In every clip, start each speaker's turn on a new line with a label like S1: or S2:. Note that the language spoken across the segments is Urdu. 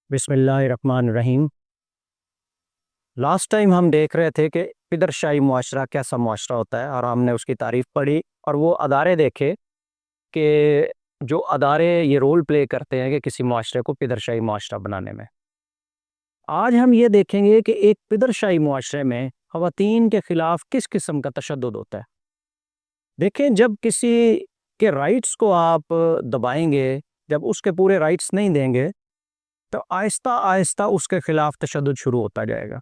S1: بسم اللہ الرحمن الرحیم۔ لاسٹ ٹائم ہم دیکھ رہے تھے کہ پدر شاہی معاشرہ کیسا معاشرہ ہوتا ہے، اور ہم نے اس کی تعریف پڑھی اور وہ ادارے دیکھے کہ جو ادارے یہ رول پلے کرتے ہیں کہ کسی معاشرے کو پدر شاہی معاشرہ بنانے میں۔ آج ہم یہ دیکھیں گے کہ ایک پدر شاہی معاشرے میں خواتین کے خلاف کس قسم کا تشدد ہوتا ہے۔ دیکھیں، جب کسی کے رائٹس کو آپ دبائیں گے، جب اس کے پورے رائٹس نہیں دیں گے، تو آہستہ آہستہ اس کے خلاف تشدد شروع ہوتا جائے گا،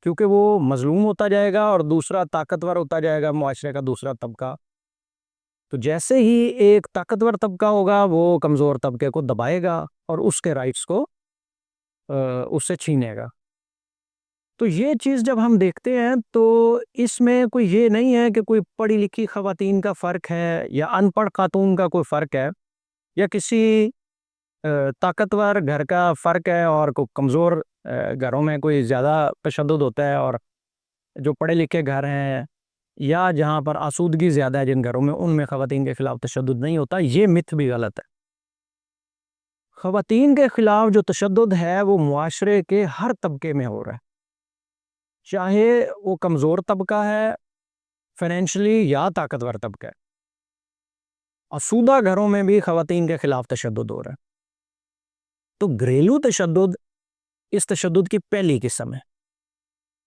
S1: کیونکہ وہ مظلوم ہوتا جائے گا اور دوسرا طاقتور ہوتا جائے گا، معاشرے کا دوسرا طبقہ۔ تو جیسے ہی ایک طاقتور طبقہ ہوگا وہ کمزور طبقے کو دبائے گا اور اس کے رائٹس کو اس سے چھینے گا۔ تو یہ چیز جب ہم دیکھتے ہیں تو اس میں کوئی یہ نہیں ہے کہ کوئی پڑھی لکھی خواتین کا فرق ہے یا ان پڑھ خاتون کا کوئی فرق ہے، یا کسی طاقتور گھر کا فرق ہے اور کوئی کمزور گھروں میں کوئی زیادہ تشدد ہوتا ہے، اور جو پڑھے لکھے گھر ہیں یا جہاں پر آسودگی زیادہ ہے جن گھروں میں، ان میں خواتین کے خلاف تشدد نہیں ہوتا۔ یہ مت بھی غلط ہے۔ خواتین کے خلاف جو تشدد ہے وہ معاشرے کے ہر طبقے میں ہو رہا ہے، چاہے وہ کمزور طبقہ ہے فائنینشلی یا طاقتور طبقہ ہے۔ آسودہ گھروں میں بھی خواتین کے خلاف تشدد ہو رہا ہے۔ تو گھریلو تشدد اس تشدد کی پہلی قسم ہے۔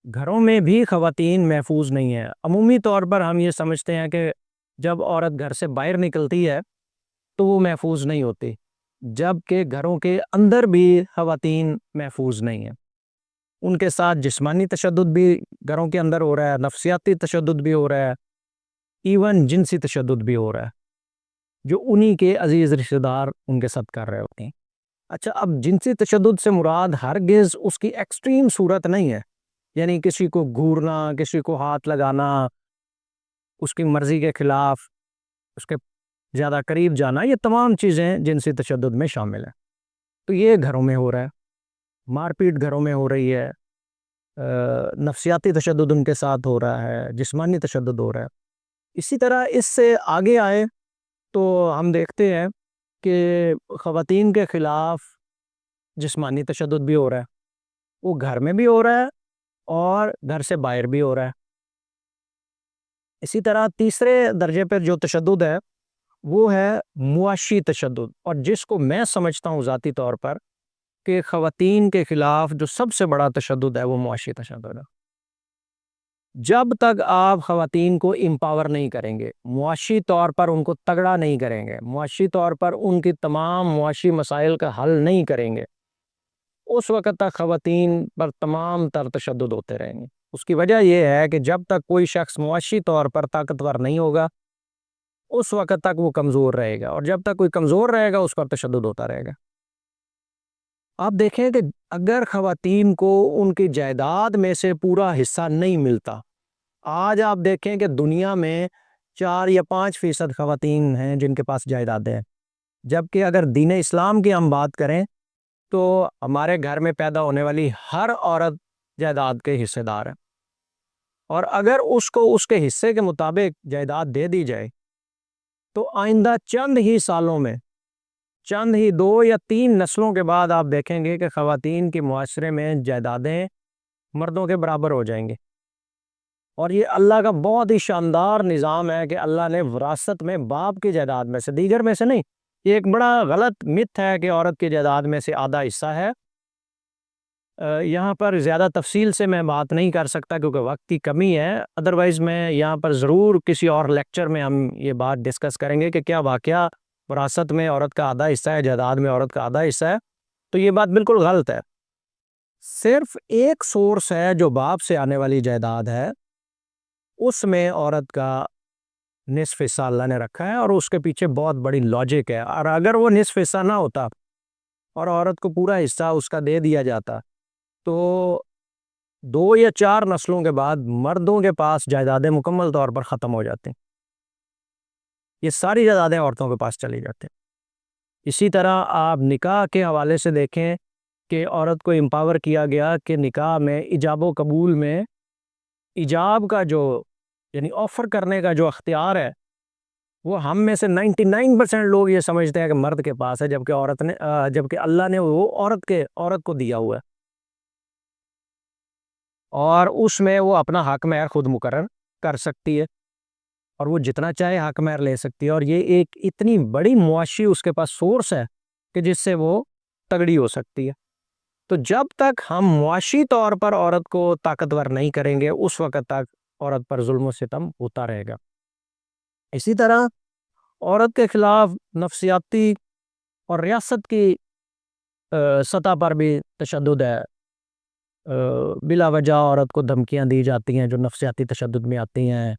S1: گھروں میں بھی خواتین محفوظ نہیں ہیں۔ عمومی طور پر ہم یہ سمجھتے ہیں کہ جب عورت گھر سے باہر نکلتی ہے تو وہ محفوظ نہیں ہوتی، جبکہ گھروں کے اندر بھی خواتین محفوظ نہیں ہیں۔ ان کے ساتھ جسمانی تشدد بھی گھروں کے اندر ہو رہا ہے، نفسیاتی تشدد بھی ہو رہا ہے، ایون جنسی تشدد بھی ہو رہا ہے، جو انہی کے عزیز رشتہ دار ان کے ساتھ کر رہے ہوتے ہیں۔ اچھا، اب جنسی تشدد سے مراد ہرگز اس کی ایکسٹریم صورت نہیں ہے، یعنی کسی کو گھورنا، کسی کو ہاتھ لگانا، اس کی مرضی کے خلاف اس کے زیادہ قریب جانا، یہ تمام چیزیں جنسی تشدد میں شامل ہیں۔ تو یہ گھروں میں ہو رہا ہے، مار پیٹ گھروں میں ہو رہی ہے، نفسیاتی تشدد ان کے ساتھ ہو رہا ہے، جسمانی تشدد ہو رہا ہے۔ اسی طرح اس سے آگے آئے تو ہم دیکھتے ہیں کہ خواتین کے خلاف جسمانی تشدد بھی ہو رہا ہے، وہ گھر میں بھی ہو رہا ہے اور گھر سے باہر بھی ہو رہا ہے۔ اسی طرح تیسرے درجے پر جو تشدد ہے وہ ہے معاشی تشدد، اور جس کو میں سمجھتا ہوں ذاتی طور پر کہ خواتین کے خلاف جو سب سے بڑا تشدد ہے وہ معاشی تشدد ہے۔ جب تک آپ خواتین کو امپاور نہیں کریں گے، معاشی طور پر ان کو تگڑا نہیں کریں گے، معاشی طور پر ان کی تمام معاشی مسائل کا حل نہیں کریں گے، اس وقت تک خواتین پر تمام تر تشدد ہوتے رہیں گے۔ اس کی وجہ یہ ہے کہ جب تک کوئی شخص معاشی طور پر طاقتور نہیں ہوگا اس وقت تک وہ کمزور رہے گا، اور جب تک کوئی کمزور رہے گا اس پر تشدد ہوتا رہے گا۔ آپ دیکھیں کہ اگر خواتین کو ان کی جائیداد میں سے پورا حصہ نہیں ملتا، آج آپ دیکھیں کہ دنیا میں 4 یا 5% خواتین ہیں جن کے پاس جائیدادیں ہیں، جبکہ اگر دین اسلام کی ہم بات کریں تو ہمارے گھر میں پیدا ہونے والی ہر عورت جائیداد کے حصے دار ہے، اور اگر اس کو اس کے حصے کے مطابق جائیداد دے دی جائے تو آئندہ چند ہی سالوں میں، چند ہی 2 یا 3 نسلوں کے بعد آپ دیکھیں گے کہ خواتین کے معاشرے میں جائیدادیں مردوں کے برابر ہو جائیں گے۔ اور یہ اللہ کا بہت ہی شاندار نظام ہے کہ اللہ نے وراثت میں باپ کی جائیداد میں سے، دیگر میں سے نہیں۔ یہ ایک بڑا غلط مت ہے کہ عورت کی جائیداد میں سے آدھا حصہ ہے۔ یہاں پر زیادہ تفصیل سے میں بات نہیں کر سکتا کیونکہ وقت کی کمی ہے، ادروائز میں یہاں پر ضرور کسی اور لیکچر میں ہم یہ بات ڈسکس کریں گے کہ کیا واقعہ وراثت میں عورت کا آدھا حصہ ہے، جائیداد میں عورت کا آدھا حصہ ہے۔ تو یہ بات بالکل غلط ہے۔ صرف ایک سورس ہے جو باپ سے آنے والی جائیداد ہے، اس میں عورت کا نصف حصہ اللہ نے رکھا ہے، اور اس کے پیچھے بہت بڑی لاجک ہے۔ اور اگر وہ نصف حصہ نہ ہوتا اور عورت کو پورا حصہ اس کا دے دیا جاتا تو 2 یا 4 نسلوں کے بعد مردوں کے پاس جائیدادیں مکمل طور پر ختم ہو جاتی، یہ ساری جائیدادیں عورتوں کے پاس چلی جاتی۔ اسی طرح آپ نکاح کے حوالے سے دیکھیں کہ عورت کو امپاور کیا گیا کہ نکاح میں ایجاب و قبول میں ایجاب کا جو یعنی آفر کرنے کا جو اختیار ہے وہ ہم میں سے 99% لوگ یہ سمجھتے ہیں کہ مرد کے پاس ہے، جبکہ اللہ نے وہ عورت کو دیا ہوا ہے، اور اس میں وہ اپنا حق مہر خود مقرر کر سکتی ہے، اور وہ جتنا چاہے حق مہر لے سکتی ہے، اور یہ ایک اتنی بڑی معاشی اس کے پاس سورس ہے کہ جس سے وہ تگڑی ہو سکتی ہے۔ تو جب تک ہم معاشی طور پر عورت کو طاقتور نہیں کریں گے، اس وقت تک عورت پر ظلم و ستم ہوتا رہے گا۔ اسی طرح عورت کے خلاف نفسیاتی اور ریاست کی سطح پر بھی تشدد ہے۔ بلا وجہ عورت کو دھمکیاں دی جاتی ہیں جو نفسیاتی تشدد میں آتی ہیں،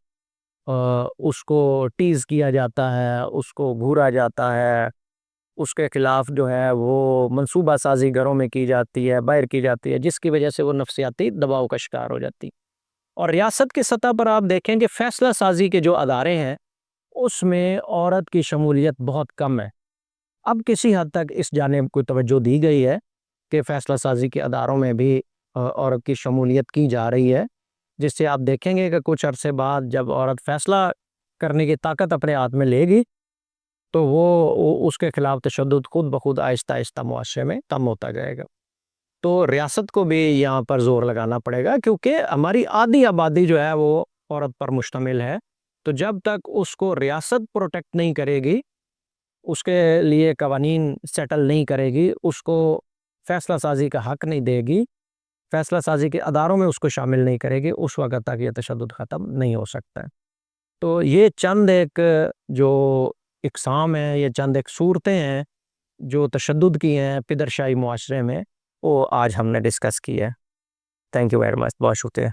S1: اس کو ٹیز کیا جاتا ہے، اس کو گھورا جاتا ہے، اس کے خلاف جو ہے وہ منصوبہ سازی گھروں میں کی جاتی ہے، باہر کی جاتی ہے، جس کی وجہ سے وہ نفسیاتی دباؤ کا شکار ہو جاتی۔ اور ریاست کی سطح پر آپ دیکھیں کہ فیصلہ سازی کے جو ادارے ہیں اس میں عورت کی شمولیت بہت کم ہے۔ اب کسی حد تک اس جانب کو توجہ دی گئی ہے کہ فیصلہ سازی کے اداروں میں بھی عورت کی شمولیت کی جا رہی ہے، جس سے آپ دیکھیں گے کہ کچھ عرصے بعد جب عورت فیصلہ کرنے کی طاقت اپنے ہاتھ میں لے گی تو وہ اس کے خلاف تشدد خود بخود آہستہ آہستہ معاشرے میں کم ہوتا جائے گا۔ تو ریاست کو بھی یہاں پر زور لگانا پڑے گا، کیونکہ ہماری آدھی آبادی جو ہے وہ عورت پر مشتمل ہے۔ تو جب تک اس کو ریاست پروٹیکٹ نہیں کرے گی، اس کے لیے قوانین سیٹل نہیں کرے گی، اس کو فیصلہ سازی کا حق نہیں دے گی، فیصلہ سازی کے اداروں میں اس کو شامل نہیں کرے گی، اس وقت تک یہ تشدد ختم نہیں ہو سکتا ہے۔ تو یہ چند ایک جو اقسام ہیں، یہ چند ایک صورتیں ہیں جو تشدد کی ہیں پدرشاہی معاشرے میں، وہ آج ہم نے ڈسکس کی ہے۔ تھینک یو ویری مچ، بہت شکریہ۔